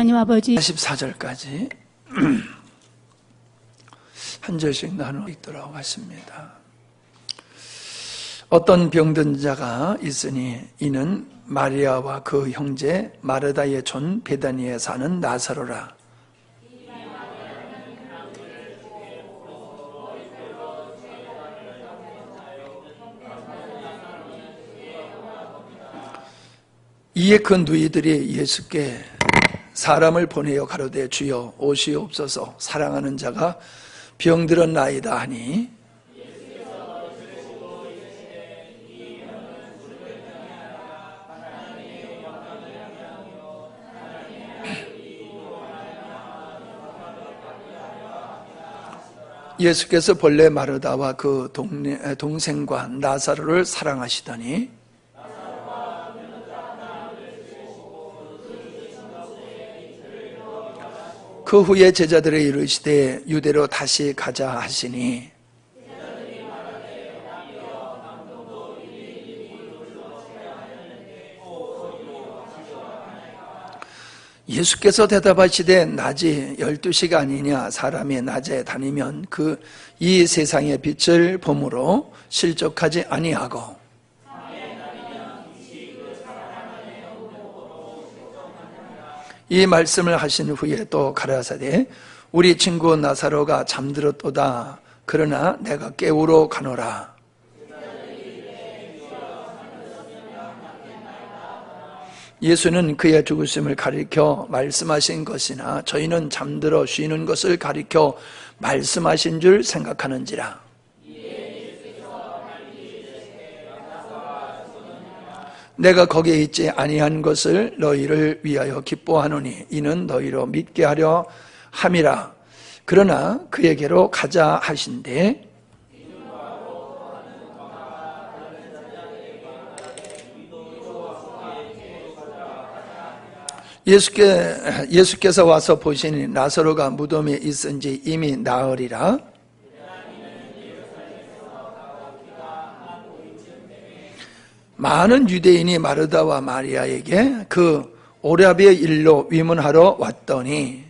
하나님 아버지 44절까지 한 절씩 나누어 읽도록 하십니다. 어떤 병든 자가 있으니 이는 마리아와 그 형제 마르다의 촌 베다니에 사는 나사로라. 이에 그 누이들이 예수께 사람을 보내어 가로되 주여 오시옵소서 사랑하는 자가 병들었나이다 하니 예수께서 본래 마르다와 그 동생과 나사로를 사랑하시더니 그 후에 제자들의 이르시되 유대로 다시 가자 하시니 예수께서 대답하시되 낮이 12시가 아니냐 사람이 낮에 다니면 이 세상의 빛을 보므로 실족하지 아니하고 이 말씀을 하신 후에 또 가라사대 우리 친구 나사로가 잠들었도다 그러나 내가 깨우러 가노라. 예수는 그의 죽으심을 가리켜 말씀하신 것이나 저희는 잠들어 쉬는 것을 가리켜 말씀하신 줄 생각하는지라. 내가 거기에 있지 아니한 것을 너희를 위하여 기뻐하노니 이는 너희로 믿게 하려 함이라. 그러나 그에게로 가자 하신대 예수께서 와서 보시니 나사로가 무덤에 있은지 이미 나흘이라. 많은 유대인이 마르다와 마리아에게 그 오라비의 일로 위문하러 왔더니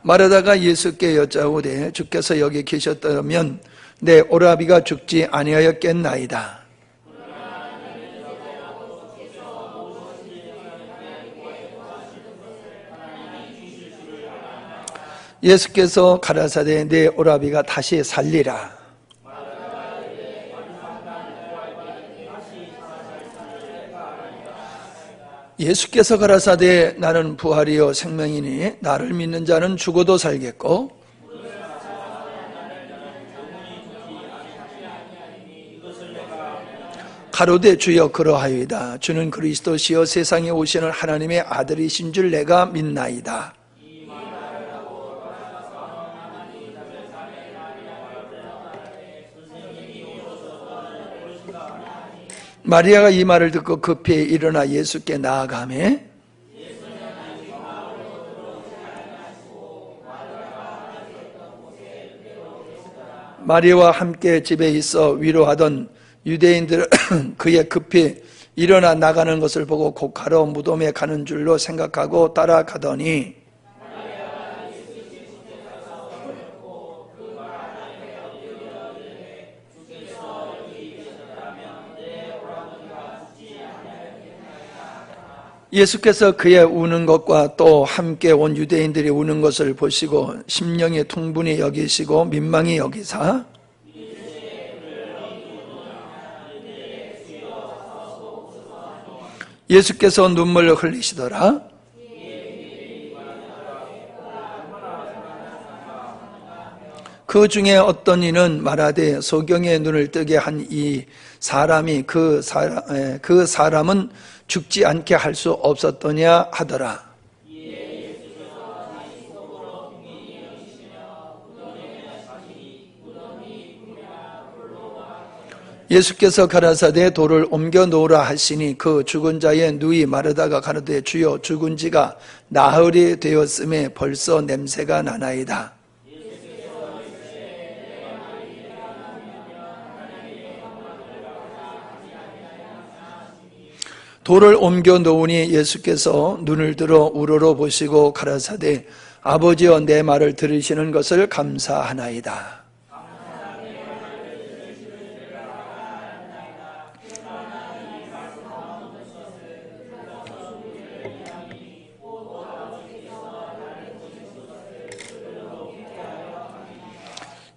마르다가 예수께 여짜오되 주께서 여기 계셨다면 내 오라비가 죽지 아니하였겠나이다. 예수께서 가라사대 내 오라비가 다시 살리라. 예수께서 가라사대 나는 부활이요 생명이니 나를 믿는 자는 죽어도 살겠고 가로되 주여 그러하이다. 주는 그리스도시요 세상에 오시는 하나님의 아들이신 줄 내가 믿나이다. 마리아가 이 말을 듣고 급히 일어나 예수께 나아가매 마리아와 함께 집에 있어 위로하던 유대인들은 그의 급히 일어나 나가는 것을 보고 곧가로 무덤에 가는 줄로 생각하고 따라가더니 예수께서 그의 우는 것과 또 함께 온 유대인들이 우는 것을 보시고 심령이 통분히 여기시고 민망히 여기사 예수께서 눈물을 흘리시더라. 그 중에 어떤 이는 말하되 소경의 눈을 뜨게 한 이 사람이 그 사람은 죽지 않게 할 수 없었더냐 하더라. 예수께서 가라사대 돌을 옮겨 놓으라 하시니 그 죽은 자의 누이 마르다가 가로되 주여 죽은 지가 나흘이 되었음에 벌써 냄새가 나나이다. 돌을 옮겨 놓으니 예수께서 눈을 들어 우러러 보시고 가라사대 아버지여 내 말을 들으시는 것을 감사하나이다.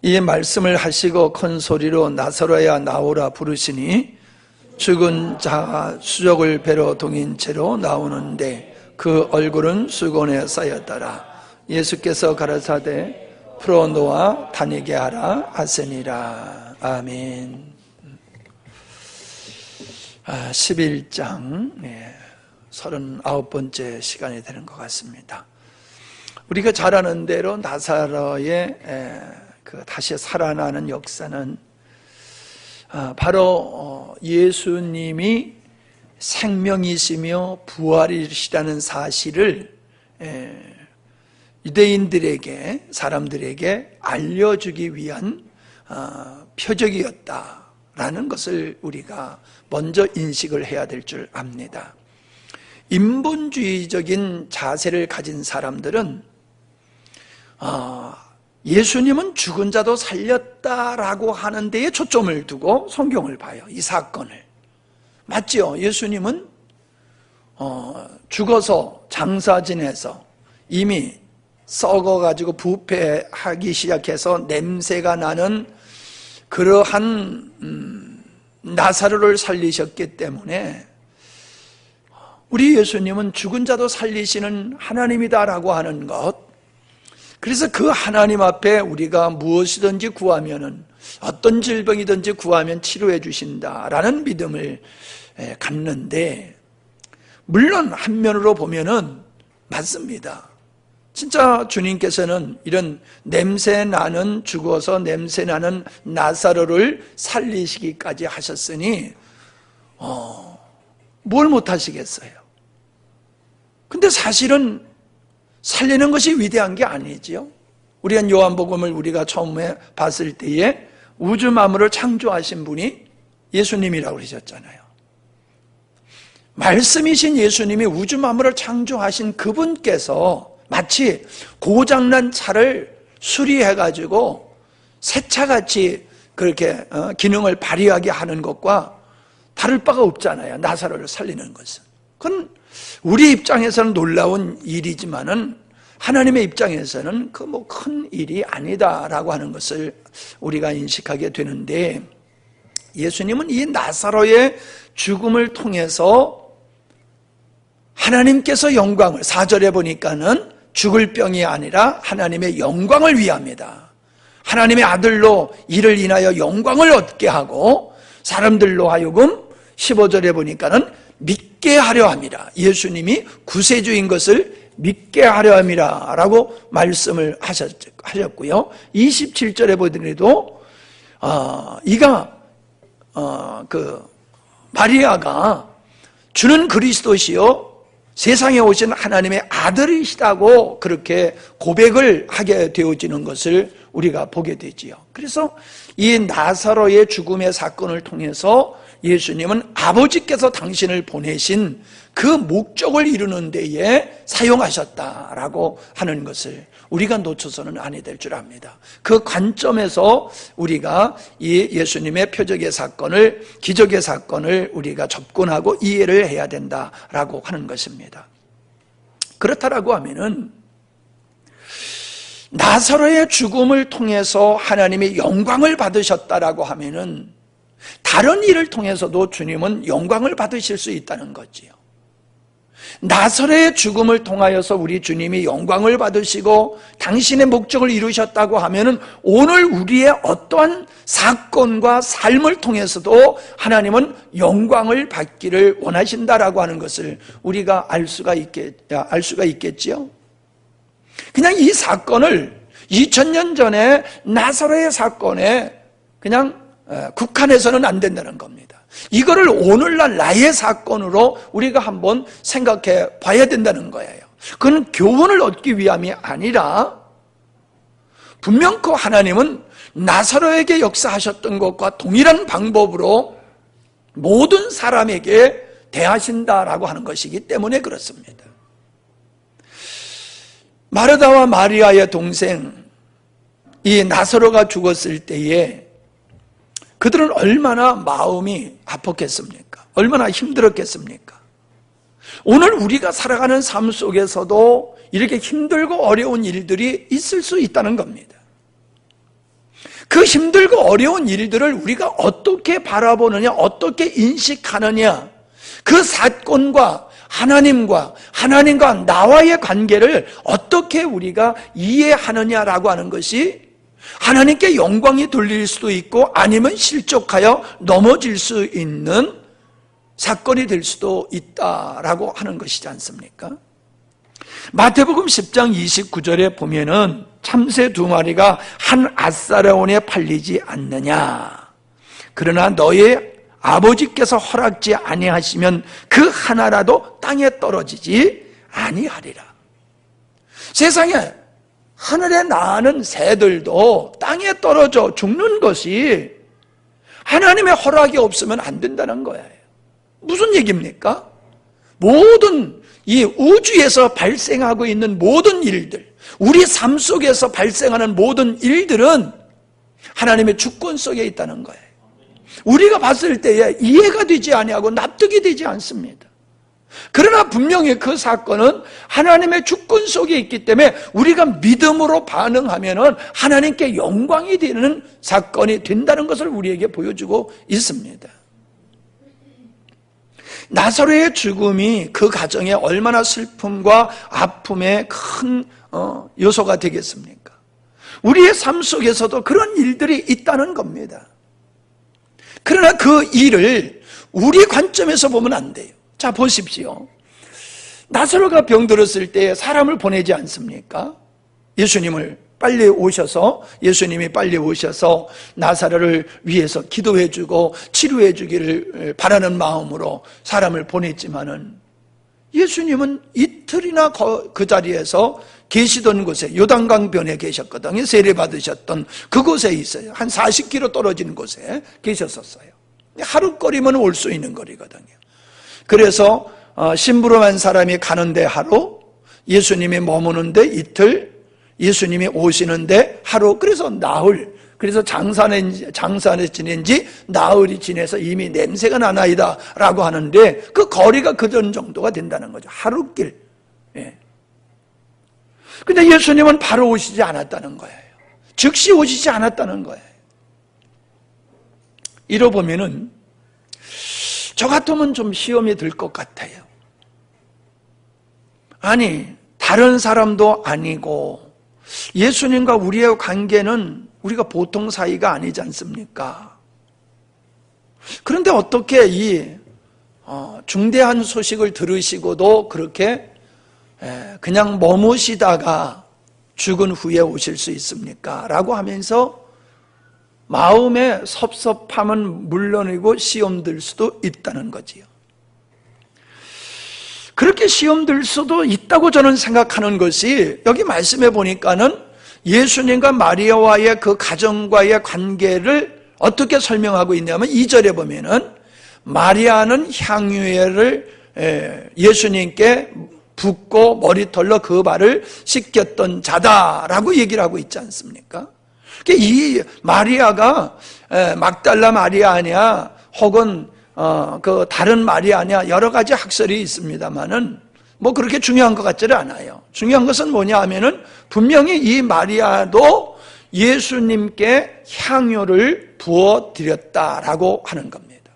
이 말씀을 하시고 큰 소리로 나사로야 나오라 부르시니 죽은 자가 수족을 배로 동인 채로 나오는데 그 얼굴은 수건에 쌓였더라. 예수께서 가라사대 풀어놓아 다니게 하라 하시니라. 아멘. 11장 39번째 시간이 되는 것 같습니다. 우리가 잘 아는 대로 나사로의 다시 살아나는 역사는 바로 예수님이 생명이시며 부활이시라는 사실을 유대인들에게, 사람들에게 알려주기 위한 표적이었다라는 것을 우리가 먼저 인식을 해야 될 줄 압니다. 인본주의적인 자세를 가진 사람들은 예수님은 죽은 자도 살렸다라고 하는 데에 초점을 두고 성경을 봐요. 이 사건을. 맞죠? 예수님은 죽어서 장사 지내서 이미 썩어가지고 부패하기 시작해서 냄새가 나는 그러한 나사로를 살리셨기 때문에 우리 예수님은 죽은 자도 살리시는 하나님이다라고 하는 것, 그래서 그 하나님 앞에 우리가 무엇이든지 구하면은, 어떤 질병이든지 구하면 치료해 주신다라는 믿음을 갖는데, 물론 한면으로 보면은 맞습니다. 진짜 주님께서는 이런 냄새나는, 죽어서 냄새나는 나사로를 살리시기까지 하셨으니 뭘 못하시겠어요? 근데 사실은 살리는 것이 위대한 게 아니지요. 우리가 요한복음을 우리가 처음에 봤을 때에 우주 만물을 창조하신 분이 예수님이라고 그러셨잖아요. 말씀이신 예수님이 우주 만물을 창조하신 그분께서 마치 고장난 차를 수리해가지고 새 차같이 그렇게 기능을 발휘하게 하는 것과 다를 바가 없잖아요. 나사로를 살리는 것은. 그건 우리 입장에서는 놀라운 일이지만은 하나님의 입장에서는 그 뭐 큰 일이 아니다라고 하는 것을 우리가 인식하게 되는데, 예수님은 이 나사로의 죽음을 통해서 하나님께서 영광을, 4절에 보니까는 죽을 병이 아니라 하나님의 영광을 위함이다. 하나님의 아들로 이를 인하여 영광을 얻게 하고 사람들로 하여금 15절에 보니까는 믿게 하려 함이라. 예수님이 구세주인 것을 믿게 하려 함이라 라고 말씀을 하셨고요. 27절에 보더라도 마리아가 주는 그리스도시요 세상에 오신 하나님의 아들이시다고 그렇게 고백을 하게 되어지는 것을 우리가 보게 되지요. 그래서 이 나사로의 죽음의 사건을 통해서 예수님은 아버지께서 당신을 보내신 그 목적을 이루는 데에 사용하셨다라고 하는 것을 우리가 놓쳐서는 아니 될 줄 압니다. 그 관점에서 우리가 이 예수님의 표적의 사건을, 기적의 사건을 우리가 접근하고 이해를 해야 된다라고 하는 것입니다. 그렇다라고 하면은 나사로의 죽음을 통해서 하나님의 영광을 받으셨다라고 하면은 다른 일을 통해서도 주님은 영광을 받으실 수 있다는 거지요. 나사로의 죽음을 통하여서 우리 주님이 영광을 받으시고 당신의 목적을 이루셨다고 하면은 오늘 우리의 어떠한 사건과 삶을 통해서도 하나님은 영광을 받기를 원하신다라고 하는 것을 우리가 알 수가 있겠지요. 그냥 이 사건을 2000년 전에 나사로의 사건에 그냥 국한해서는 안 된다는 겁니다. 이거를 오늘날 나의 사건으로 우리가 한번 생각해 봐야 된다는 거예요. 그건 교훈을 얻기 위함이 아니라 분명 그 하나님은 나사로에게 역사하셨던 것과 동일한 방법으로 모든 사람에게 대하신다라고 하는 것이기 때문에 그렇습니다. 마르다와 마리아의 동생 이 나사로가 죽었을 때에 그들은 얼마나 마음이 아팠겠습니까? 얼마나 힘들었겠습니까? 오늘 우리가 살아가는 삶 속에서도 이렇게 힘들고 어려운 일들이 있을 수 있다는 겁니다. 그 힘들고 어려운 일들을 우리가 어떻게 바라보느냐, 어떻게 인식하느냐, 그 사건과 하나님과 나와의 관계를 어떻게 우리가 이해하느냐라고 하는 것이 하나님께 영광이 돌릴 수도 있고 아니면 실족하여 넘어질 수 있는 사건이 될 수도 있다라고 하는 것이지 않습니까? 마태복음 10장 29절에 보면은 참새 2마리가 한 앗사라온에 팔리지 않느냐, 그러나 너의 아버지께서 허락지 아니하시면 그 하나라도 땅에 떨어지지 아니하리라. 세상에 하늘에 나는 새들도 땅에 떨어져 죽는 것이 하나님의 허락이 없으면 안 된다는 거예요. 무슨 얘기입니까? 모든 이 우주에서 발생하고 있는 모든 일들, 우리 삶 속에서 발생하는 모든 일들은 하나님의 주권 속에 있다는 거예요. 우리가 봤을 때에 이해가 되지 아니하고 납득이 되지 않습니다. 그러나 분명히 그 사건은 하나님의 주권 속에 있기 때문에 우리가 믿음으로 반응하면은 하나님께 영광이 되는 사건이 된다는 것을 우리에게 보여주고 있습니다. 나사로의 죽음이 그 가정에 얼마나 슬픔과 아픔의 큰 요소가 되겠습니까? 우리의 삶 속에서도 그런 일들이 있다는 겁니다. 그러나 그 일을 우리 관점에서 보면 안 돼요. 자, 보십시오. 나사로가 병들었을 때 사람을 보내지 않습니까? 예수님이 빨리 오셔서 나사로를 위해서 기도해주고 치료해주기를 바라는 마음으로 사람을 보냈지만은 예수님은 이틀이나 그 자리에서 계시던 곳에, 요단강변에 계셨거든요. 세례받으셨던 그곳에 있어요. 한 40km 떨어진 곳에 계셨었어요. 하루거리면 올 수 있는 거리거든요. 그래서 심부름한 사람이 가는데 하루, 예수님이 머무는데 이틀, 예수님이 오시는데 하루, 그래서 나흘, 그래서 장사를 지낸 지 나흘이 지내서 이미 냄새가 나나이다 라고 하는데 그 거리가 그런 정도가 된다는 거죠. 하루길. 예. 근데 예수님은 바로 오시지 않았다는 거예요. 즉시 오시지 않았다는 거예요. 이러 보면은 저 같으면 좀 시험이 들 것 같아요. 아니, 다른 사람도 아니고 예수님과 우리의 관계는 우리가 보통 사이가 아니지 않습니까? 그런데 어떻게 이 중대한 소식을 들으시고도 그렇게 그냥 머무시다가 죽은 후에 오실 수 있습니까? 라고 하면서 마음의 섭섭함은 물론이고 시험들 수도 있다는 거지요. 그렇게 시험들 수도 있다고 저는 생각하는 것이 여기 말씀해 보니까는 예수님과 마리아와의 그 가정과의 관계를 어떻게 설명하고 있냐면 2절에 보면은 마리아는 향유를 예수님께 붓고 머리털로 그 발을 씻겼던 자다라고 얘기를 하고 있지 않습니까? 이 마리아가 막달라 마리아 아니야, 혹은 그 다른 마리아 아니야, 여러 가지 학설이 있습니다만은 뭐 그렇게 중요한 것 같지는 않아요. 중요한 것은 뭐냐 하면은 분명히 이 마리아도 예수님께 향유를 부어 드렸다라고 하는 겁니다.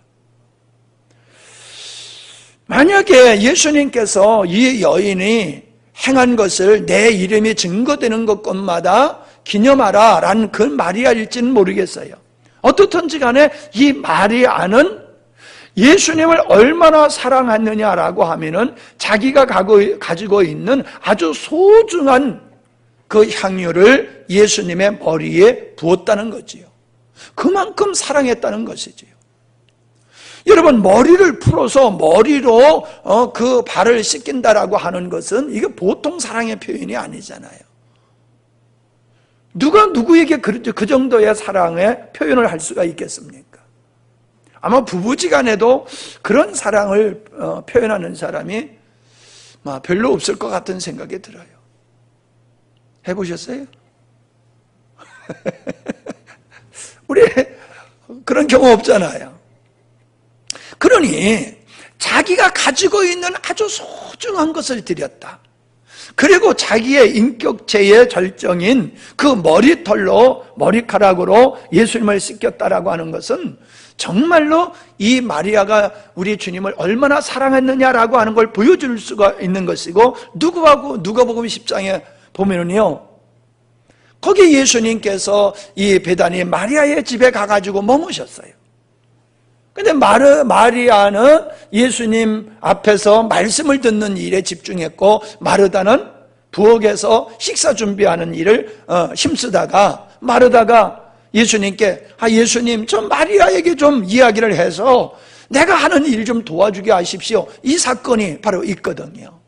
만약에 예수님께서 이 여인이 행한 것을 내 이름이 증거되는 것마다 기념하라 라는 그 마리아일지는 모르겠어요. 어떻든지 간에 이 마리아는 예수님을 얼마나 사랑했느냐라고 하면은 자기가 가지고 있는 아주 소중한 그 향유를 예수님의 머리에 부었다는 거지요. 그만큼 사랑했다는 것이지요. 여러분, 머리를 풀어서 머리로 그 발을 씻긴다라고 하는 것은 이게 보통 사랑의 표현이 아니잖아요. 누가 누구에게 그 정도의 사랑의 표현을 할 수가 있겠습니까? 아마 부부지간에도 그런 사랑을 표현하는 사람이 별로 없을 것 같은 생각이 들어요. 해보셨어요? 우리 그런 경우 없잖아요. 그러니 자기가 가지고 있는 아주 소중한 것을 드렸다. 그리고 자기의 인격체의 절정인 그 머리카락으로 예수님을 씻겼다라고 하는 것은 정말로 이 마리아가 우리 주님을 얼마나 사랑했느냐라고 하는 걸 보여줄 수가 있는 것이고, 누가복음 10장에 보면은요, 거기 예수님께서 이 베다니 마리아의 집에 가가지고 머무셨어요. 근데 마리아는 예수님 앞에서 말씀을 듣는 일에 집중했고, 마르다는 부엌에서 식사 준비하는 일을 힘쓰다가, 마르다가 예수님께 예수님 좀 마리아에게 좀 이야기를 해서 내가 하는 일 좀 도와주게 하십시오. 이 사건이 바로 있거든요.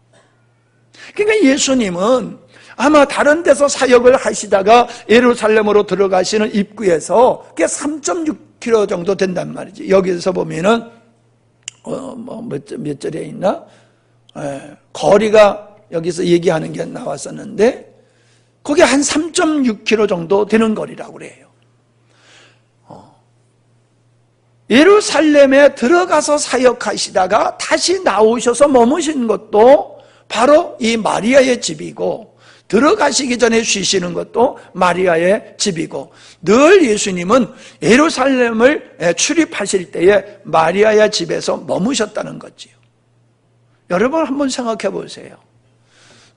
그러니까 예수님은 아마 다른 데서 사역을 하시다가 예루살렘으로 들어가시는 입구에서 그게 3.6km 정도 된단 말이지. 여기서 보면은 몇 절에 있나? 거리가 여기서 얘기하는 게 나왔었는데 거기 한 3.6km 정도 되는 거리라고 그래요. 예루살렘에 들어가서 사역하시다가 다시 나오셔서 머무신 것도 바로 이 마리아의 집이고, 들어가시기 전에 쉬시는 것도 마리아의 집이고, 늘 예수님은 예루살렘을 출입하실 때에 마리아의 집에서 머무셨다는 거지요. 여러분 한번 생각해 보세요.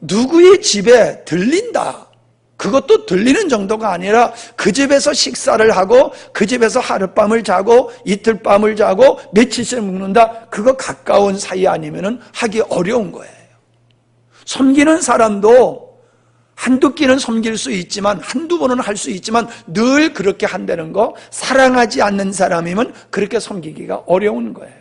누구의 집에 들린다, 그것도 들리는 정도가 아니라 그 집에서 식사를 하고 그 집에서 하룻밤을 자고 이틀 밤을 자고 며칠씩 묵는다, 그거 가까운 사이 아니면은 하기 어려운 거예요. 섬기는 사람도 한두 끼는 섬길 수 있지만, 한두 번은 할 수 있지만 늘 그렇게 한다는 거, 사랑하지 않는 사람이면 그렇게 섬기기가 어려운 거예요.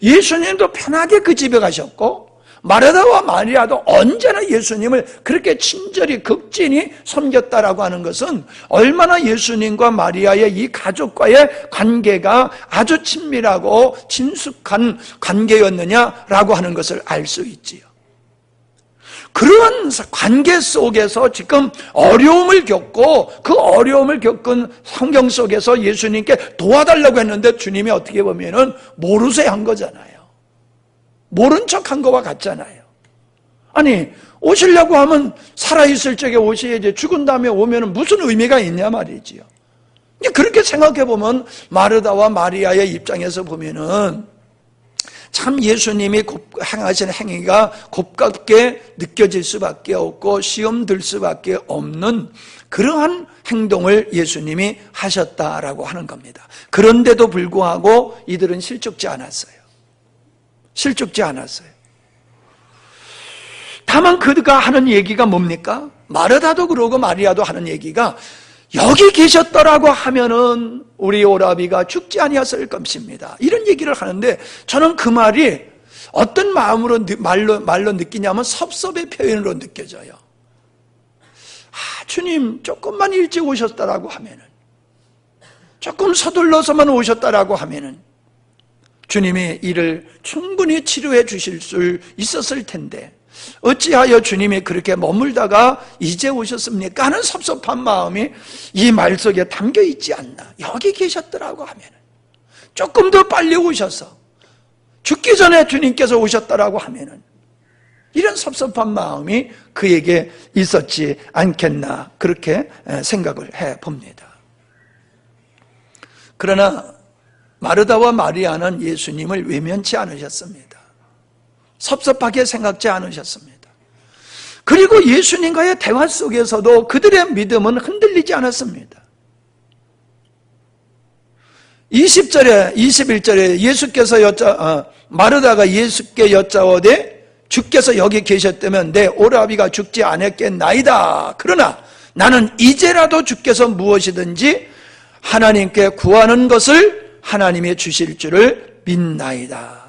예수님도 편하게 그 집에 가셨고, 마르다와 마리아도 언제나 예수님을 그렇게 친절히 극진히 섬겼다라고 하는 것은 얼마나 예수님과 마리아의 이 가족과의 관계가 아주 친밀하고 친숙한 관계였느냐라고 하는 것을 알 수 있지요. 그런 관계 속에서 지금 어려움을 겪고, 그 어려움을 겪은 환경 속에서 예수님께 도와달라고 했는데 주님이 어떻게 보면은 모르쇠 한 거잖아요. 모른 척 한 거와 같잖아요. 아니, 오시려고 하면 살아있을 적에 오셔야지, 죽은 다음에 오면 무슨 의미가 있냐 말이지요. 그렇게 생각해 보면 마르다와 마리아의 입장에서 보면은 참 예수님이 행하신 행위가 곱깝게 느껴질 수밖에 없고 시험 들 수밖에 없는 그러한 행동을 예수님이 하셨다라고 하는 겁니다. 그런데도 불구하고 이들은 실족지 않았어요. 다만 그가 하는 얘기가 뭡니까? 마르다도 그러고 마리아도 하는 얘기가, 여기 계셨더라고 하면은 우리 오라비가 죽지 아니었을 것입니다. 이런 얘기를 하는데, 저는 그 말이 어떤 마음으로 말로 느끼냐면 섭섭의 표현으로 느껴져요. 주님 조금만 일찍 오셨다라고 하면은, 조금 서둘러서만 오셨다라고 하면은 주님이 이를 충분히 치료해 주실 수 있었을 텐데 어찌하여 주님이 그렇게 머물다가 이제 오셨습니까? 하는 섭섭한 마음이 이 말 속에 담겨 있지 않나. 여기 계셨더라고 하면은, 조금 더 빨리 오셔서 죽기 전에 주님께서 오셨더라고 하면은, 이런 섭섭한 마음이 그에게 있었지 않겠나, 그렇게 생각을 해봅니다. 그러나 마르다와 마리아는 예수님을 외면치 않으셨습니다. 섭섭하게 생각지 않으셨습니다. 그리고 예수님과의 대화 속에서도 그들의 믿음은 흔들리지 않았습니다. 20절에 21절에 예수께서 마르다가 예수께 여짜오되 주께서 여기 계셨다면 내 오라비가 죽지 않았겠나이다. 그러나 나는 이제라도 주께서 무엇이든지 하나님께 구하는 것을 하나님이 주실 줄을 믿나이다.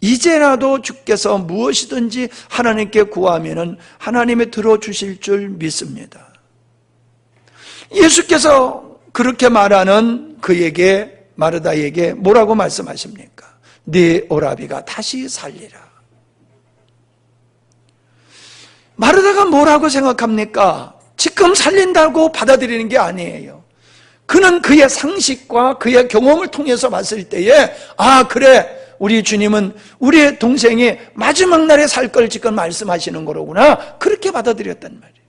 이제라도 주께서 무엇이든지 하나님께 구하면은 하나님이 들어주실 줄 믿습니다. 예수께서 그렇게 말하는 그에게, 마르다에게 뭐라고 말씀하십니까? 네 오라비가 다시 살리라. 마르다가 뭐라고 생각합니까? 지금 살린다고 받아들이는 게 아니에요. 그는 그의 상식과 그의 경험을 통해서 봤을 때에, 아, 그래, 우리 주님은 우리의 동생이 마지막 날에 살 걸 지금 말씀하시는 거로구나, 그렇게 받아들였단 말이에요.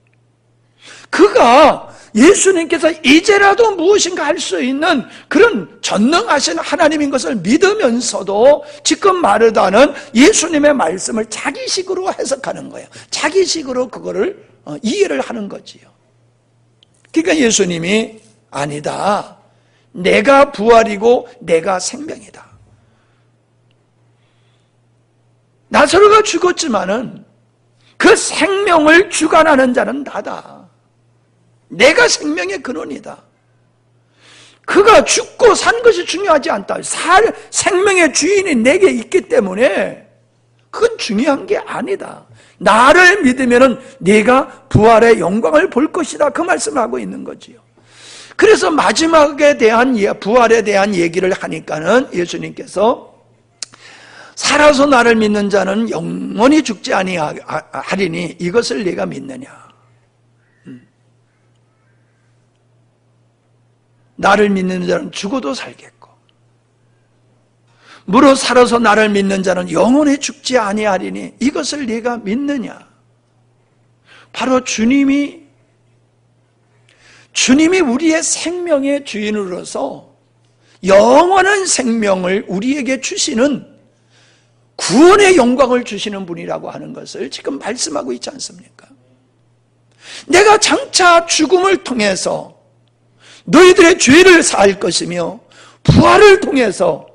그가 예수님께서 이제라도 무엇인가 할 수 있는 그런 전능하신 하나님인 것을 믿으면서도 지금 마르다는 예수님의 말씀을 자기식으로 해석하는 거예요. 자기식으로 그거를 이해를 하는 거지요. 그러니까 예수님이 아니다, 내가 부활이고 내가 생명이다. 나사로가 죽었지만은 그 생명을 주관하는 자는 나다. 내가 생명의 근원이다. 그가 죽고 산 것이 중요하지 않다. 생명의 주인이 내게 있기 때문에 그건 중요한 게 아니다. 나를 믿으면은 네가 부활의 영광을 볼 것이다. 그 말씀을 하고 있는 거지요. 그래서 마지막에 대한, 부활에 대한 얘기를 하니까는 예수님께서 살아서 나를 믿는 자는 영원히 죽지 아니하리니 이것을 네가 믿느냐? 나를 믿는 자는 죽어도 살겠고, 무릇 살아서 나를 믿는 자는 영원히 죽지 아니하리니 이것을 네가 믿느냐? 바로 주님이 우리의 생명의 주인으로서 영원한 생명을 우리에게 주시는, 구원의 영광을 주시는 분이라고 하는 것을 지금 말씀하고 있지 않습니까? 내가 장차 죽음을 통해서 너희들의 죄를 사할 것이며 부활을 통해서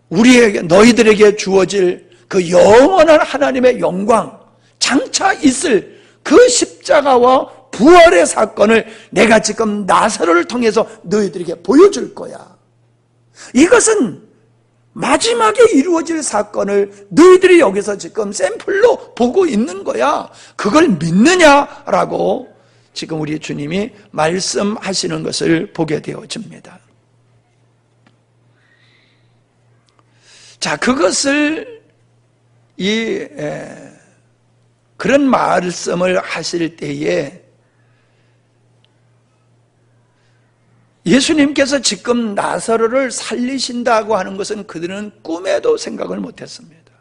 너희들에게 주어질 그 영원한 하나님의 영광, 장차 있을 그 십자가와 부활의 사건을 내가 지금 나사로를 통해서 너희들에게 보여줄 거야. 이것은 마지막에 이루어질 사건을 너희들이 여기서 지금 샘플로 보고 있는 거야. 그걸 믿느냐라고 지금 우리 주님이 말씀하시는 것을 보게 되어집니다. 자, 그것을 그런 말씀을 하실 때에 예수님께서 지금 나사로를 살리신다고 하는 것은 그들은 꿈에도 생각을 못했습니다.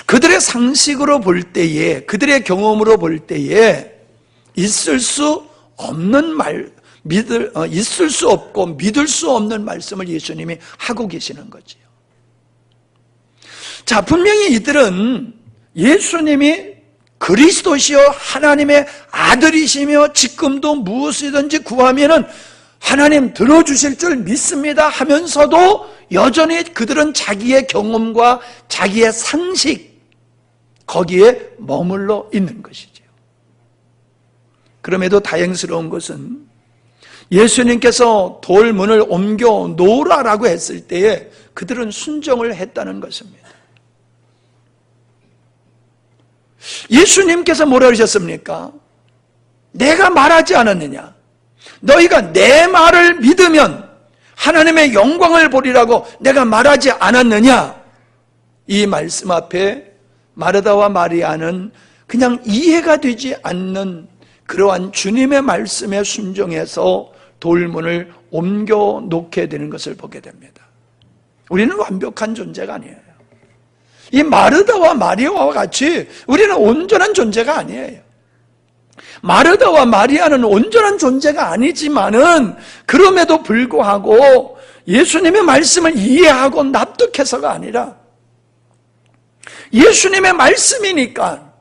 그들의 상식으로 볼 때에, 그들의 경험으로 볼 때에 있을 수 없고 믿을 수 없는 말씀을 예수님이 하고 계시는 거지요. 자, 분명히 이들은 예수님이 그리스도시요 하나님의 아들이시며 지금도 무엇이든지 구하면은 하나님 들어주실 줄 믿습니다 하면서도 여전히 그들은 자기의 경험과 자기의 상식, 거기에 머물러 있는 것이죠. 그럼에도 다행스러운 것은 예수님께서 돌문을 옮겨 놓으라라고 했을 때에 그들은 순종을 했다는 것입니다. 예수님께서 뭐라 그러셨습니까? 내가 말하지 않았느냐? 너희가 내 말을 믿으면 하나님의 영광을 보리라고 내가 말하지 않았느냐? 이 말씀 앞에 마르다와 마리아는 그냥 이해가 되지 않는 그러한 주님의 말씀에 순종해서 돌문을 옮겨 놓게 되는 것을 보게 됩니다. 우리는 완벽한 존재가 아니에요. 이 마르다와 마리아와 같이 우리는 온전한 존재가 아니에요. 마르다와 마리아는 온전한 존재가 아니지만은 그럼에도 불구하고 예수님의 말씀을 이해하고 납득해서가 아니라 예수님의 말씀이니까,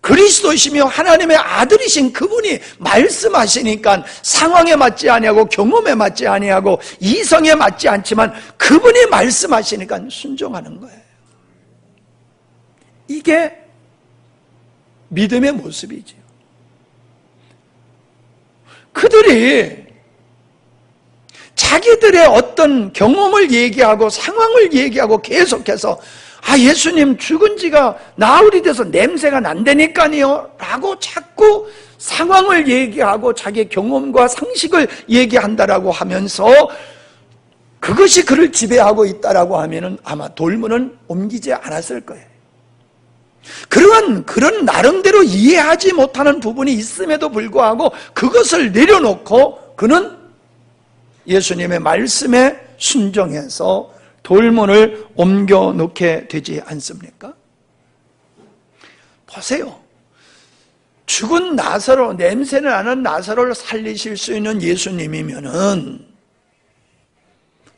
그리스도이시며 하나님의 아들이신 그분이 말씀하시니까 상황에 맞지 아니하고 경험에 맞지 아니하고 이성에 맞지 않지만 그분이 말씀하시니까 순종하는 거예요. 이게 믿음의 모습이죠. 그들이 자기들의 어떤 경험을 얘기하고 상황을 얘기하고 계속해서 예수님 죽은 지가 나흘이 돼서 냄새가 난다니까요 라고 자꾸 상황을 얘기하고 자기 경험과 상식을 얘기한다라고 하면서 그것이 그를 지배하고 있다라고 하면은 아마 돌문은 옮기지 않았을 거예요. 그런 나름대로 이해하지 못하는 부분이 있음에도 불구하고 그것을 내려놓고 그는 예수님의 말씀에 순종해서 돌문을 옮겨 놓게 되지 않습니까? 보세요. 죽은 나사로, 냄새 나는 나사로를 살리실 수 있는 예수님이면은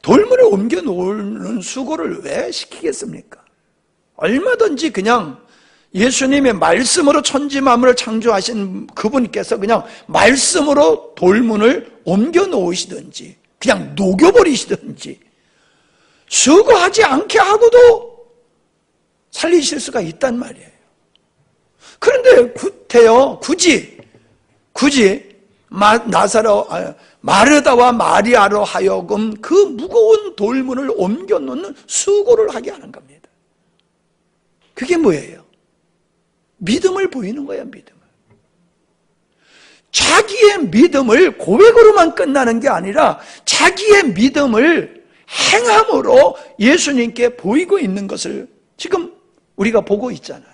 돌문을 옮겨 놓는 수고를 왜 시키겠습니까? 얼마든지 그냥 예수님의 말씀으로 천지 만물을 창조하신 그분께서 그냥 말씀으로 돌문을 옮겨 놓으시든지 그냥 녹여버리시든지 수고하지 않게 하고도 살리실 수가 있단 말이에요. 그런데 굳이 마르다와 마리아로 하여금 그 무거운 돌문을 옮겨 놓는 수고를 하게 하는 겁니다. 그게 뭐예요? 믿음을 보이는 거야, 믿음을. 자기의 믿음을 고백으로만 끝나는 게 아니라 자기의 믿음을 행함으로 예수님께 보이고 있는 것을 지금 우리가 보고 있잖아요.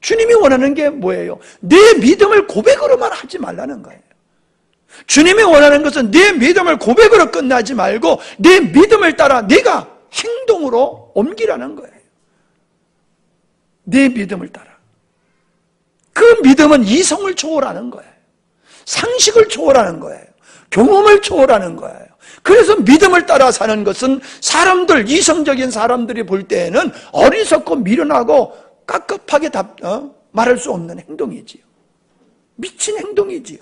주님이 원하는 게 뭐예요? 내 믿음을 고백으로만 하지 말라는 거예요. 주님이 원하는 것은 내 믿음을 고백으로 끝나지 말고 내 믿음을 따라 내가 행동으로 옮기라는 거예요. 내 믿음을 따라. 그 믿음은 이성을 초월하는 거예요. 상식을 초월하는 거예요. 경험을 초월하는 거예요. 그래서 믿음을 따라 사는 것은 사람들, 이성적인 사람들이 볼 때에는 어리석고 미련하고 깝깝하게 말할 수 없는 행동이지요. 미친 행동이지요.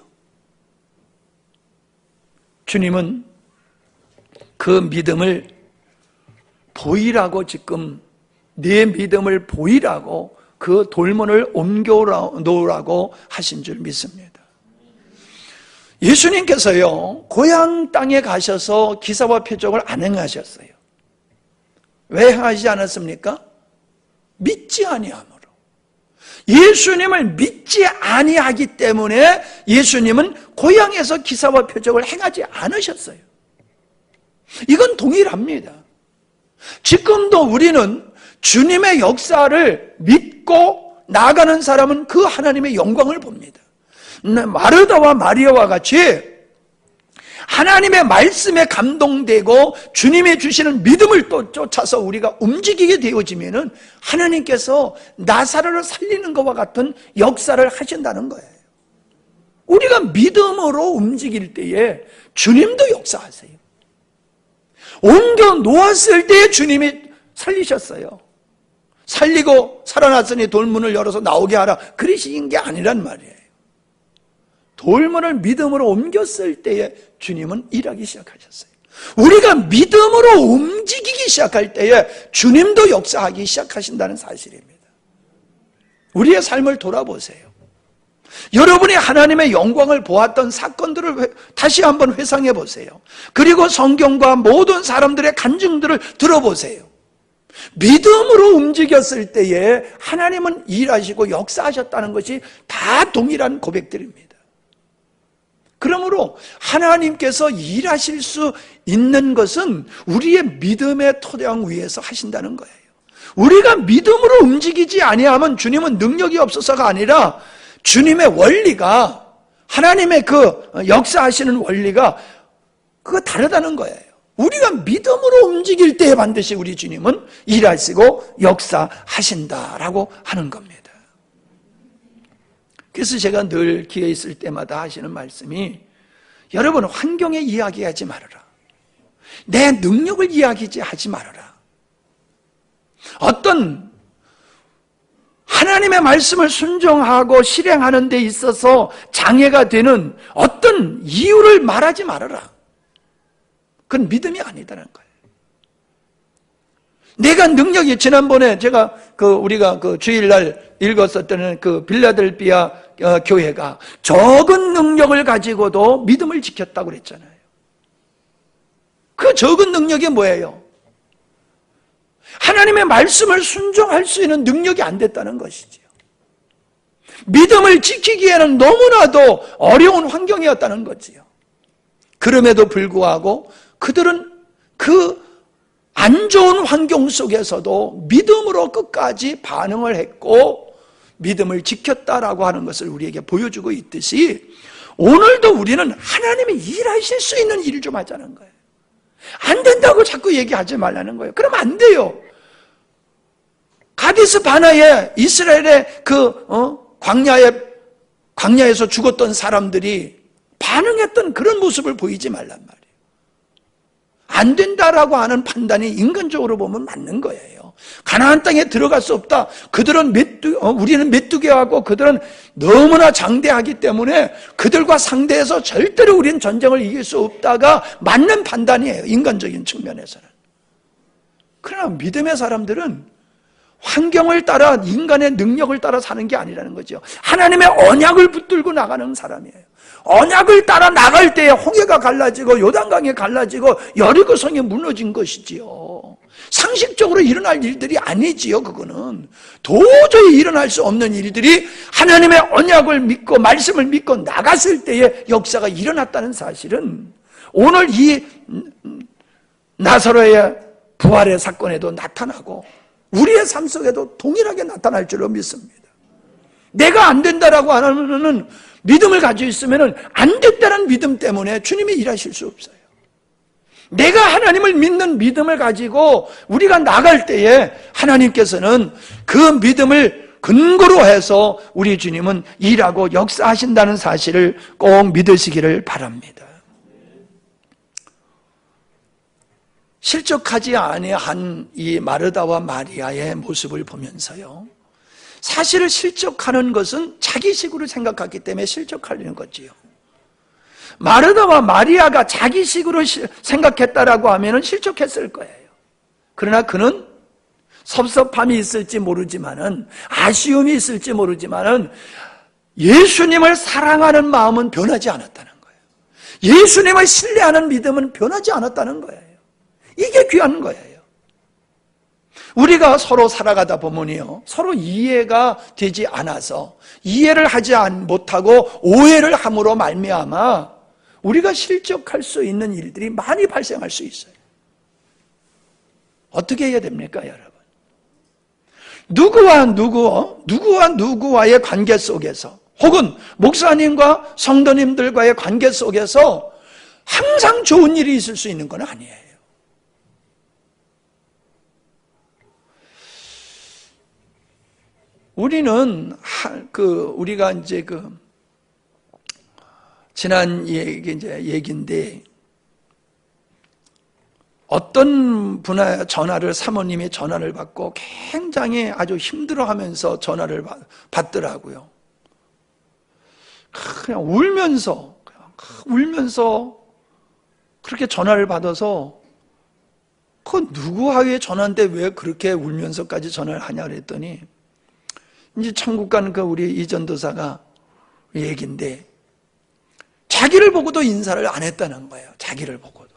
주님은 그 믿음을 보이라고 지금 내 믿음을 보이라고 그 돌문을 옮겨 놓으라고 하신 줄 믿습니다. 예수님께서요, 고향 땅에 가셔서 기사와 표적을 안 행하셨어요. 왜 행하지 않았습니까? 믿지 아니함으로. 예수님을 믿지 아니하기 때문에 예수님은 고향에서 기사와 표적을 행하지 않으셨어요. 이건 동일합니다. 지금도 우리는 주님의 역사를 믿고 나아가는 사람은 그 하나님의 영광을 봅니다. 마르다와 마리아와 같이 하나님의 말씀에 감동되고 주님이 주시는 믿음을 또 쫓아서 우리가 움직이게 되어지면은 하나님께서 나사로를 살리는 것과 같은 역사를 하신다는 거예요. 우리가 믿음으로 움직일 때에 주님도 역사하세요. 옮겨 놓았을 때에 주님이 살리셨어요. 살리고 살아났으니 돌문을 열어서 나오게 하라, 그러신 게 아니란 말이에요. 돌문을 믿음으로 옮겼을 때에 주님은 일하기 시작하셨어요. 우리가 믿음으로 움직이기 시작할 때에 주님도 역사하기 시작하신다는 사실입니다. 우리의 삶을 돌아보세요. 여러분이 하나님의 영광을 보았던 사건들을 다시 한번 회상해 보세요. 그리고 성경과 모든 사람들의 간증들을 들어보세요. 믿음으로 움직였을 때에 하나님은 일하시고 역사하셨다는 것이 다 동일한 고백들입니다. 그러므로 하나님께서 일하실 수 있는 것은 우리의 믿음의 토양 위에서 하신다는 거예요. 우리가 믿음으로 움직이지 아니하면 주님은 능력이 없어서가 아니라 주님의 원리가, 하나님의 그 역사하시는 원리가 그거 다르다는 거예요. 우리가 믿음으로 움직일 때에 반드시 우리 주님은 일하시고 역사하신다라고 하는 겁니다. 그래서 제가 늘 기회 있을 때마다 하시는 말씀이, 여러분 환경에 이야기하지 말아라. 내 능력을 이야기하지 말아라. 어떤 하나님의 말씀을 순종하고 실행하는 데 있어서 장애가 되는 어떤 이유를 말하지 말아라. 그건 믿음이 아니다라는 거예요. 내가 능력이, 지난번에 제가 우리가 주일날 읽었었던 그 빌라델비아 교회가 적은 능력을 가지고도 믿음을 지켰다고 그랬잖아요. 그 적은 능력이 뭐예요? 하나님의 말씀을 순종할 수 있는 능력이 안 됐다는 것이지요. 믿음을 지키기에는 너무나도 어려운 환경이었다는 거지요. 그럼에도 불구하고 그들은 그 안 좋은 환경 속에서도 믿음으로 끝까지 반응을 했고 믿음을 지켰다라고 하는 것을 우리에게 보여주고 있듯이 오늘도 우리는 하나님이 일하실 수 있는 일을 좀 하자는 거예요. 안 된다고 자꾸 얘기하지 말라는 거예요. 그러면 안 돼요. 가데스 바나에 이스라엘의 광야에서 죽었던 사람들이 반응했던 그런 모습을 보이지 말란 말이에요. 안 된다라고 하는 판단이 인간적으로 보면 맞는 거예요. 가나안 땅에 들어갈 수 없다. 그들은 우리는 메뚜기하고 그들은 너무나 장대하기 때문에 그들과 상대해서 절대로 우리는 전쟁을 이길 수 없다가 맞는 판단이에요. 인간적인 측면에서는. 그러나 믿음의 사람들은 환경을 따라 인간의 능력을 따라 사는 게 아니라는 거죠. 하나님의 언약을 붙들고 나가는 사람이에요. 언약을 따라 나갈 때에 홍해가 갈라지고 요단강이 갈라지고 여리고 성이 무너진 것이지요. 상식적으로 일어날 일들이 아니지요. 그거는 도저히 일어날 수 없는 일들이 하나님의 언약을 믿고 말씀을 믿고 나갔을 때에 역사가 일어났다는 사실은 오늘 이 나사로의 부활의 사건에도 나타나고 우리의 삶 속에도 동일하게 나타날 줄로 믿습니다. 내가 안 된다라고 하면은 믿음을 가지고 있으면은 안 됐다는 믿음 때문에 주님이 일하실 수 없어요. 내가 하나님을 믿는 믿음을 가지고 우리가 나갈 때에 하나님께서는 그 믿음을 근거로 해서 우리 주님은 일하고 역사하신다는 사실을 꼭 믿으시기를 바랍니다. 실족하지 아니한 이 마르다와 마리아의 모습을 보면서요, 사실을 실족하는 것은 자기식으로 생각하기 때문에 실족하려는 거지요. 마르다와 마리아가 자기식으로 생각했다라고 하면은 실족했을 거예요. 그러나 그는 섭섭함이 있을지 모르지만은, 아쉬움이 있을지 모르지만은 예수님을 사랑하는 마음은 변하지 않았다는 거예요. 예수님을 신뢰하는 믿음은 변하지 않았다는 거예요. 이게 귀한 거예요. 우리가 서로 살아가다 보면요, 서로 이해가 되지 않아서 이해를 하지 못하고 오해를 함으로 말미암아 우리가 실족할 수 있는 일들이 많이 발생할 수 있어요. 어떻게 해야 됩니까, 여러분? 누구와 누구와의 관계 속에서, 혹은 목사님과 성도님들과의 관계 속에서 항상 좋은 일이 있을 수 있는 건 아니에요. 우리는 우리가 이제 지난 얘기인데, 어떤 분의 전화를, 사모님이 전화를 받고 굉장히 아주 힘들어하면서 전화를 받더라고요. 그냥 울면서 그렇게 전화를 받아서, 그 누구와의 전화인데 왜 그렇게 울면서까지 전화를 하냐 그랬더니, 이제 천국 간 우리 이전도사가 얘기인데, 자기를 보고도 인사를 안 했다는 거예요. 자기를 보고도.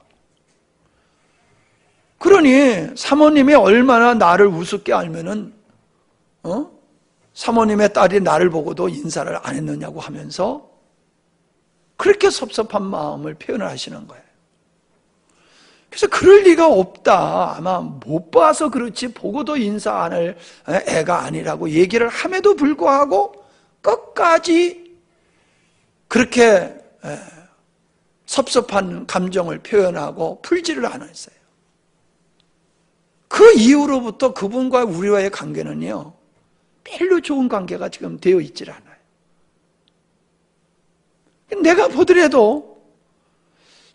그러니 사모님이 얼마나 나를 우습게 알면은 사모님의 딸이 나를 보고도 인사를 안 했느냐고 하면서 그렇게 섭섭한 마음을 표현을 하시는 거예요. 그래서 그럴 리가 없다. 아마 못 봐서 그렇지 보고도 인사 안 할 애가 아니라고 얘기를 함에도 불구하고 끝까지 그렇게 섭섭한 감정을 표현하고 풀지를 않았어요. 그 이후로부터 그분과 우리와의 관계는요, 별로 좋은 관계가 지금 되어 있질 않아요. 내가 보더라도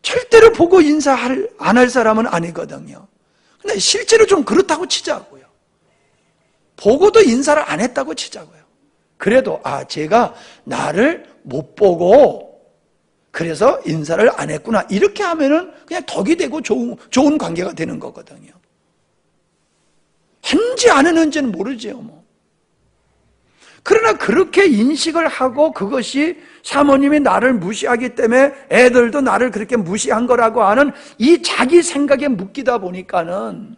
절대로 보고 인사 안 할 사람은 아니거든요. 근데 실제로 좀 그렇다고 치자고요. 보고도 인사를 안 했다고 치자고요. 그래도 제가 나를 못 보고 그래서 인사를 안 했구나, 이렇게 하면은 그냥 덕이 되고 좋은 관계가 되는 거거든요. 했는지 안 했는지는 모르죠, 뭐. 그러나 그렇게 인식을 하고 그것이 사모님이 나를 무시하기 때문에 애들도 나를 그렇게 무시한 거라고 하는 이 자기 생각에 묶이다 보니까는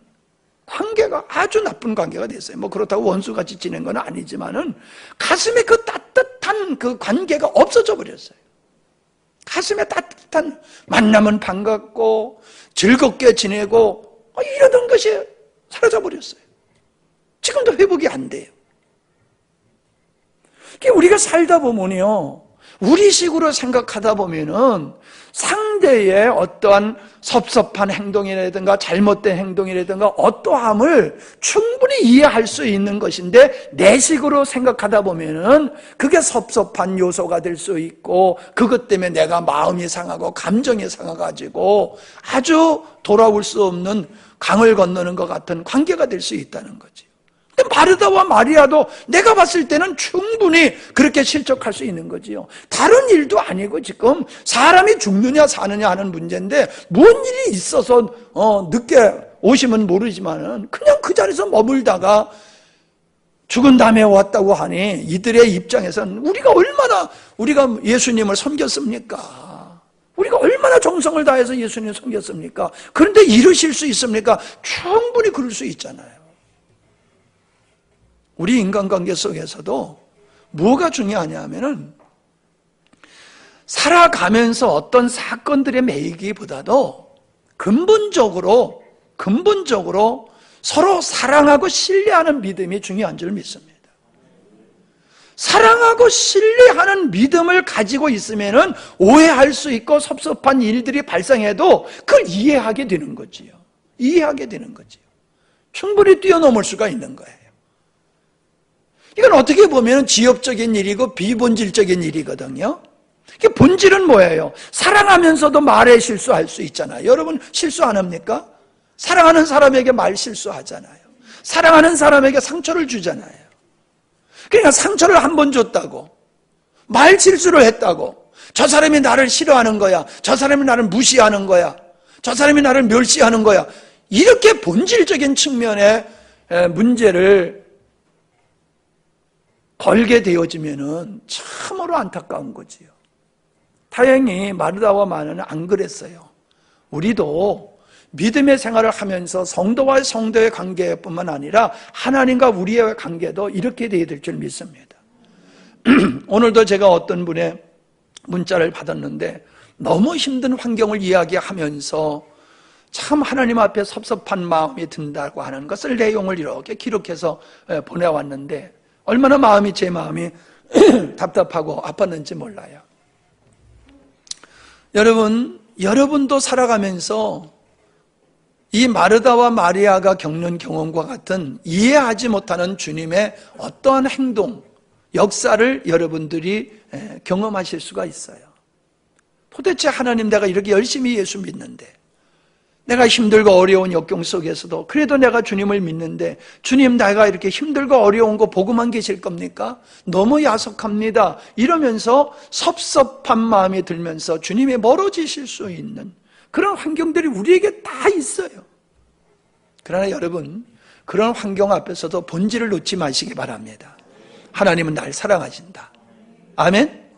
관계가 아주 나쁜 관계가 됐어요. 뭐 그렇다고 원수같이 지낸 건 아니지만은 가슴에 그 따뜻한 섭섭한 그 관계가 없어져 버렸어요. 가슴에 따뜻한 만나면 반갑고 즐겁게 지내고 이러던 것이 사라져 버렸어요. 지금도 회복이 안 돼요. 우리가 살다 보면요, 우리식으로 생각하다 보면은 상대의 어떠한 섭섭한 행동이라든가 잘못된 행동이라든가 어떠함을 충분히 이해할 수 있는 것인데, 내 식으로 생각하다 보면은 그게 섭섭한 요소가 될 수 있고, 그것 때문에 내가 마음이 상하고 감정이 상해가지고 아주 돌아올 수 없는 강을 건너는 것 같은 관계가 될 수 있다는 거지. 마르다와 마리아도 내가 봤을 때는 충분히 그렇게 실족할 수 있는 거지요. 다른 일도 아니고 지금 사람이 죽느냐 사느냐 하는 문제인데, 뭔 일이 있어서 늦게 오시면 모르지만은 그냥 그 자리에서 머물다가 죽은 다음에 왔다고 하니, 이들의 입장에서는 우리가 예수님을 섬겼습니까? 우리가 얼마나 정성을 다해서 예수님을 섬겼습니까? 그런데 이러실 수 있습니까? 충분히 그럴 수 있잖아요. 우리 인간관계 속에서도 뭐가 중요하냐 하면은, 살아가면서 어떤 사건들에 매이기보다도 근본적으로 서로 사랑하고 신뢰하는 믿음이 중요한 줄 믿습니다. 사랑하고 신뢰하는 믿음을 가지고 있으면은 오해할 수 있고 섭섭한 일들이 발생해도 그걸 이해하게 되는 거지요. 충분히 뛰어넘을 수가 있는 거예요. 이건 어떻게 보면 지엽적인 일이고 비본질적인 일이거든요. 본질은 뭐예요? 사랑하면서도 말에 실수할 수 있잖아요. 여러분 실수 안 합니까? 사랑하는 사람에게 말 실수하잖아요. 사랑하는 사람에게 상처를 주잖아요. 그러니까 상처를 한 번 줬다고, 말 실수를 했다고, 저 사람이 나를 싫어하는 거야, 저 사람이 나를 무시하는 거야, 저 사람이 나를 멸시하는 거야, 이렇게 본질적인 측면의 문제를 걸게 되어지면은 참으로 안타까운 거지요. 다행히 마르다와 마리아는 안 그랬어요. 우리도 믿음의 생활을 하면서 성도와 성도의 관계뿐만 아니라 하나님과 우리의 관계도 이렇게 되어야 될 줄 믿습니다. 오늘도 제가 어떤 분의 문자를 받았는데, 너무 힘든 환경을 이야기하면서 참 하나님 앞에 섭섭한 마음이 든다고 하는 것을, 내용을 이렇게 기록해서 보내왔는데, 얼마나 제 마음이 답답하고 아팠는지 몰라요. 여러분도 살아가면서 이 마르다와 마리아가 겪는 경험과 같은 이해하지 못하는 주님의 어떠한 행동, 역사를 여러분들이 경험하실 수가 있어요. 도대체 하나님, 내가 이렇게 열심히 예수 믿는데, 내가 힘들고 어려운 역경 속에서도 그래도 내가 주님을 믿는데, 주님, 내가 이렇게 힘들고 어려운 거 보고만 계실 겁니까? 너무 야속합니다. 이러면서 섭섭한 마음이 들면서 주님이 멀어지실 수 있는 그런 환경들이 우리에게 다 있어요. 그러나 여러분, 그런 환경 앞에서도 본질을 놓지 마시기 바랍니다. 하나님은 날 사랑하신다. 아멘?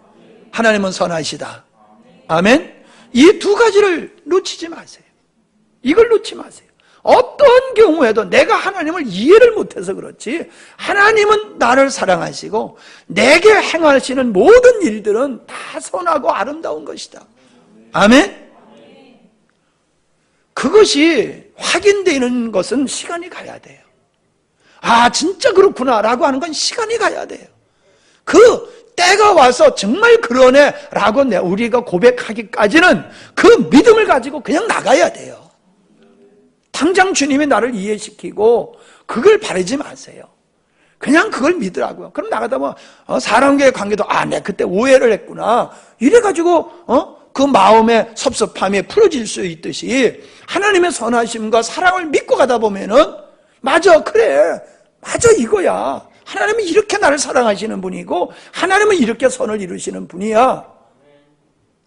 하나님은 선하시다. 아멘? 이 두 가지를 놓치지 마세요. 이걸 놓지 마세요. 어떤 경우에도 내가 하나님을 이해를 못해서 그렇지, 하나님은 나를 사랑하시고 내게 행하시는 모든 일들은 다 선하고 아름다운 것이다. 아멘? 그것이 확인되는 것은 시간이 가야 돼요. 아, 진짜 그렇구나 라고 하는 건 시간이 가야 돼요. 그 때가 와서 정말 그러네 라고 우리가 고백하기까지는 그 믿음을 가지고 그냥 나가야 돼요. 당장 주님이 나를 이해시키고 그걸 바라지 마세요. 그냥 그걸 믿으라고요. 그럼 나가다 보면 사람과의 관계도 내가 그때 오해를 했구나, 이래가지고 그 마음의 섭섭함이 풀어질 수 있듯이 하나님의 선하심과 사랑을 믿고 가다 보면은, 맞아, 그래, 맞아, 이거야, 하나님은 이렇게 나를 사랑하시는 분이고 하나님은 이렇게 선을 이루시는 분이야,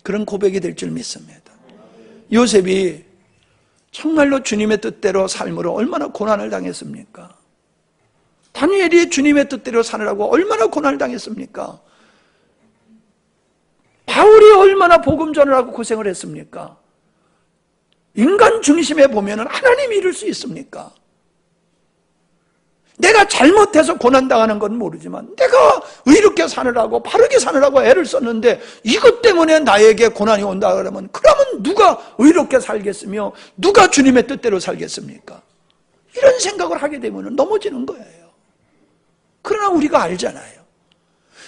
그런 고백이 될 줄 믿습니다. 요셉이 정말로 주님의 뜻대로 삶으로 얼마나 고난을 당했습니까? 다니엘이 주님의 뜻대로 사느라고 얼마나 고난을 당했습니까? 바울이 얼마나 복음 전하라고 고생을 했습니까? 인간 중심에 보면 하나님이 이룰 수 있습니까? 내가 잘못해서 고난당하는 건 모르지만 내가 의롭게 사느라고 바르게 사느라고 애를 썼는데 이것 때문에 나에게 고난이 온다 그러면 누가 의롭게 살겠으며 누가 주님의 뜻대로 살겠습니까? 이런 생각을 하게 되면 넘어지는 거예요. 그러나 우리가 알잖아요.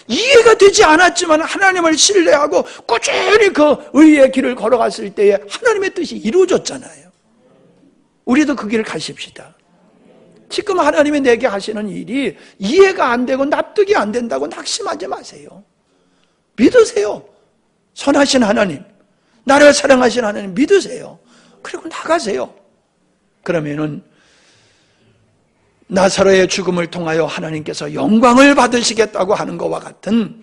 이해가 되지 않았지만 하나님을 신뢰하고 꾸준히 그 의의 길을 걸어갔을 때에 하나님의 뜻이 이루어졌잖아요. 우리도 그 길을 가십시다. 지금 하나님이 내게 하시는 일이 이해가 안 되고 납득이 안 된다고 낙심하지 마세요. 믿으세요. 선하신 하나님, 나를 사랑하신 하나님 믿으세요. 그리고 나가세요. 그러면은 나사로의 죽음을 통하여 하나님께서 영광을 받으시겠다고 하는 것과 같은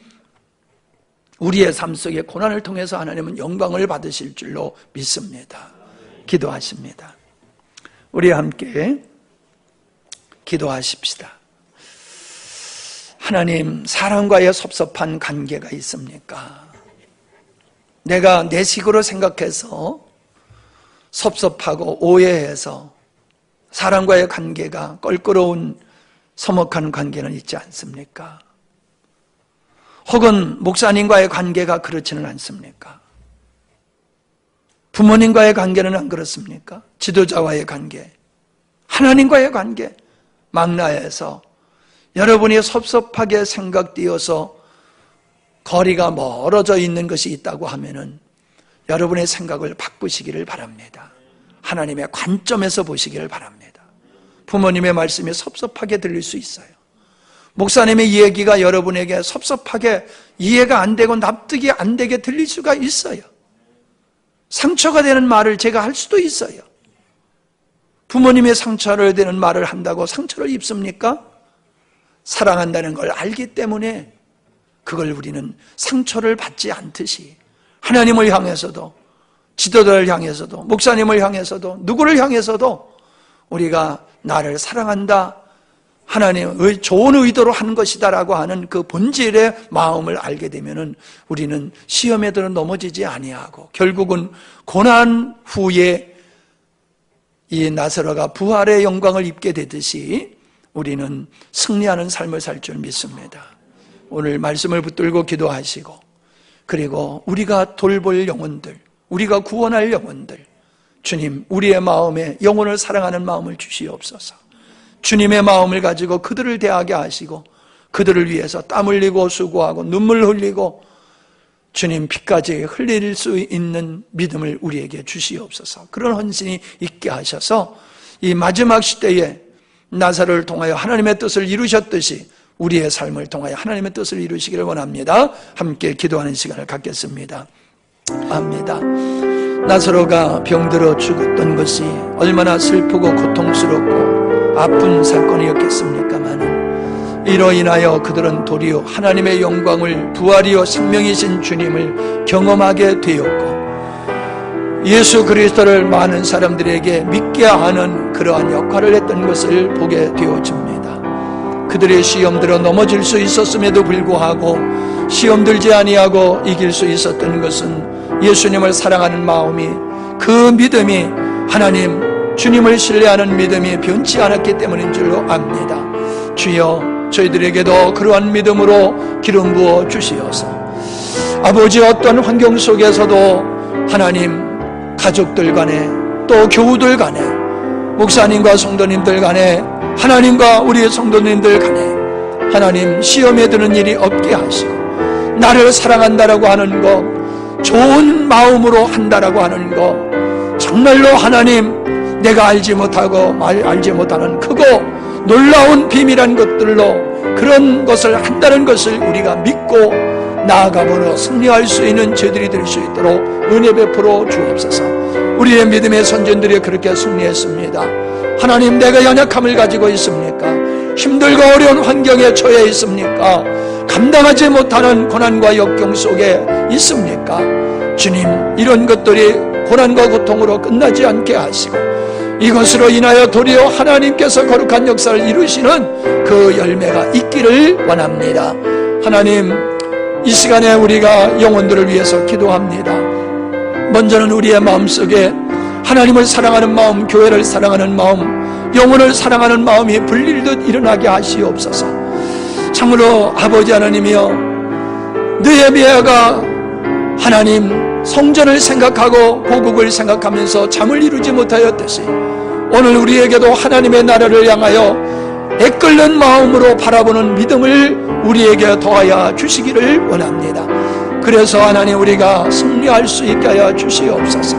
우리의 삶 속의 고난을 통해서 하나님은 영광을 받으실 줄로 믿습니다. 기도하십니다. 우리 함께 기도하십시다. 하나님, 사람과의 섭섭한 관계가 있습니까? 내가 내 식으로 생각해서 섭섭하고 오해해서 사람과의 관계가 껄끄러운 서먹한 관계는 있지 않습니까? 혹은 목사님과의 관계가 그렇지는 않습니까? 부모님과의 관계는 안 그렇습니까? 지도자와의 관계, 하나님과의 관계, 망라해서 여러분이 섭섭하게 생각되어서 거리가 멀어져 있는 것이 있다고 하면은 여러분의 생각을 바꾸시기를 바랍니다. 하나님의 관점에서 보시기를 바랍니다. 부모님의 말씀이 섭섭하게 들릴 수 있어요. 목사님의 이야기가 여러분에게 섭섭하게 이해가 안 되고 납득이 안 되게 들릴 수가 있어요. 상처가 되는 말을 제가 할 수도 있어요. 부모님의 상처를 되는 말을 한다고 상처를 입습니까? 사랑한다는 걸 알기 때문에 그걸 우리는 상처를 받지 않듯이 하나님을 향해서도 지도자를 향해서도 목사님을 향해서도 누구를 향해서도 우리가 나를 사랑한다, 하나님의 좋은 의도로 하는 것이다라고 하는 그 본질의 마음을 알게 되면은 우리는 시험에도 넘어지지 아니하고 결국은 고난 후에 이 나사로가 부활의 영광을 입게 되듯이 우리는 승리하는 삶을 살 줄 믿습니다. 오늘 말씀을 붙들고 기도하시고 그리고 우리가 돌볼 영혼들, 우리가 구원할 영혼들, 주님 우리의 마음에 영혼을 사랑하는 마음을 주시옵소서. 주님의 마음을 가지고 그들을 대하게 하시고 그들을 위해서 땀 흘리고 수고하고 눈물 흘리고 주님 피까지 흘릴 수 있는 믿음을 우리에게 주시옵소서. 그런 헌신이 있게 하셔서 이 마지막 시대에 나사로를 통하여 하나님의 뜻을 이루셨듯이 우리의 삶을 통하여 하나님의 뜻을 이루시기를 원합니다. 함께 기도하는 시간을 갖겠습니다. 압니다. 나사로가 병들어 죽었던 것이 얼마나 슬프고 고통스럽고 아픈 사건이었겠습니까마는 이로 인하여 그들은 도리어 하나님의 영광을 부활이요 생명이신 주님을 경험하게 되었고 예수 그리스도를 많은 사람들에게 믿게 하는 그러한 역할을 했던 것을 보게 되어집니다. 그들의 시험들어 넘어질 수 있었음에도 불구하고 시험들지 아니하고 이길 수 있었던 것은 예수님을 사랑하는 마음이, 그 믿음이 하나님 주님을 신뢰하는 믿음이 변치 않았기 때문인 줄로 압니다. 주여 저희들에게도 그러한 믿음으로 기름 부어 주시어서 아버지 어떤 환경 속에서도 하나님 가족들 간에 또 교우들 간에 목사님과 성도님들 간에 하나님과 우리의 성도님들 간에 하나님 시험에 드는 일이 없게 하시고 나를 사랑한다라고 하는 것, 좋은 마음으로 한다라고 하는 것, 정말로 하나님 내가 알지 못하고 알지 못하는 크고 놀라운 비밀한 것들로 그런 것을 한다는 것을 우리가 믿고 나아가보려 승리할 수 있는 저희들이 될 수 있도록 은혜 베풀어 주옵소서. 우리의 믿음의 선전들이 그렇게 승리했습니다. 하나님 내가 연약함을 가지고 있습니까? 힘들고 어려운 환경에 처해 있습니까? 감당하지 못하는 고난과 역경 속에 있습니까? 주님 이런 것들이 고난과 고통으로 끝나지 않게 하시고 이것으로 인하여 도리어 하나님께서 거룩한 역사를 이루시는 그 열매가 있기를 원합니다. 하나님 이 시간에 우리가 영혼들을 위해서 기도합니다. 먼저는 우리의 마음속에 하나님을 사랑하는 마음, 교회를 사랑하는 마음, 영혼을 사랑하는 마음이 불릴듯 일어나게 하시옵소서. 참으로 아버지 하나님이여, 느헤미야가 하나님 성전을 생각하고 고국을 생각하면서 잠을 이루지 못하였듯이 오늘 우리에게도 하나님의 나라를 향하여 애끓는 마음으로 바라보는 믿음을 우리에게 더하여 주시기를 원합니다. 그래서 하나님, 우리가 승리할 수 있게 하여 주시옵소서.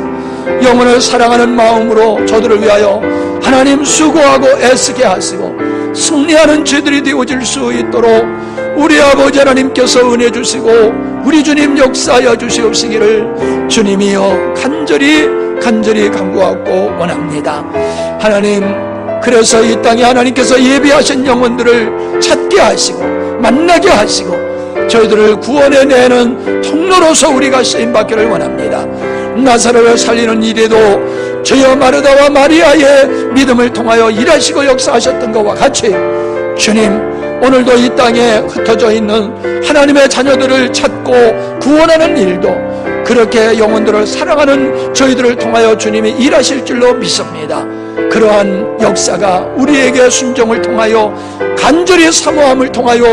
영혼을 사랑하는 마음으로 저들을 위하여 하나님 수고하고 애쓰게 하시고 승리하는 죄들이 되어질 수 있도록 우리 아버지 하나님께서 은혜 주시고 우리 주님 역사하여 주시옵시기를 주님이여 간절히 간구하고 원합니다. 하나님, 그래서 이 땅에 하나님께서 예비하신 영혼들을 찾게 하시고 만나게 하시고 저희들을 구원해내는 통로로서 우리가 쓰임받기를 원합니다. 나사로를 살리는 일에도 저여 마르다와 마리아의 믿음을 통하여 일하시고 역사하셨던 것과 같이 주님, 오늘도 이 땅에 흩어져 있는 하나님의 자녀들을 찾고 구원하는 일도 그렇게 영혼들을 사랑하는 저희들을 통하여 주님이 일하실 줄로 믿습니다. 그러한 역사가 우리에게 순종을 통하여 간절히 사모함을 통하여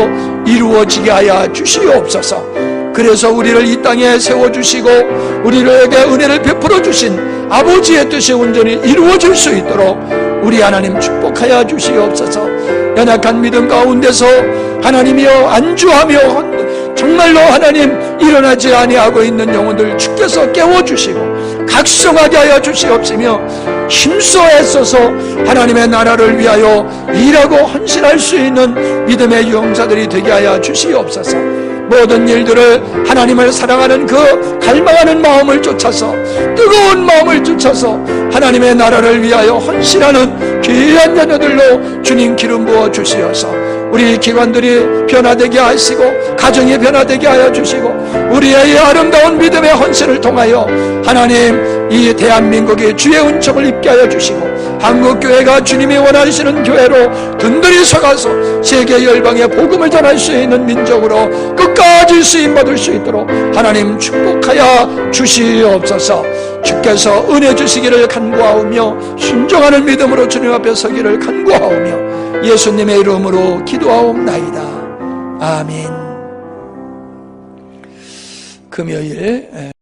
이루어지게 하여 주시옵소서. 그래서 우리를 이 땅에 세워주시고 우리에게 은혜를 베풀어 주신 아버지의 뜻이 온전히 이루어질 수 있도록 우리 하나님 축복하여 주시옵소서. 연약한 믿음 가운데서 하나님이여 안주하며 정말로 하나님 일어나지 아니하고 있는 영혼들 주께서 깨워주시고 각성하게 하여 주시옵시며 힘써 애써서 하나님의 나라를 위하여 일하고 헌신할 수 있는 믿음의 유용자들이 되게 하여 주시옵소서. 모든 일들을 하나님을 사랑하는 그 갈망하는 마음을 쫓아서 뜨거운 마음을 쫓아서 하나님의 나라를 위하여 헌신하는 귀한 자녀들로 주님 기름 부어 주시어서 우리 기관들이 변화되게 하시고 가정이 변화되게 하여 주시고 우리의 아름다운 믿음의 헌신을 통하여 하나님 이 대한민국이 주의 은총을 입게 하여 주시고 한국교회가 주님이 원하시는 교회로 든든히 서가서 세계 열방에 복음을 전할 수 있는 민족으로 끝까지 쓰임받을 수 있도록 하나님 축복하여 주시옵소서. 주께서 은혜 주시기를 간구하오며 순종하는 믿음으로 주님 앞에 서기를 간구하오며 예수님의 이름으로 기도하옵나이다. 아멘. 금요일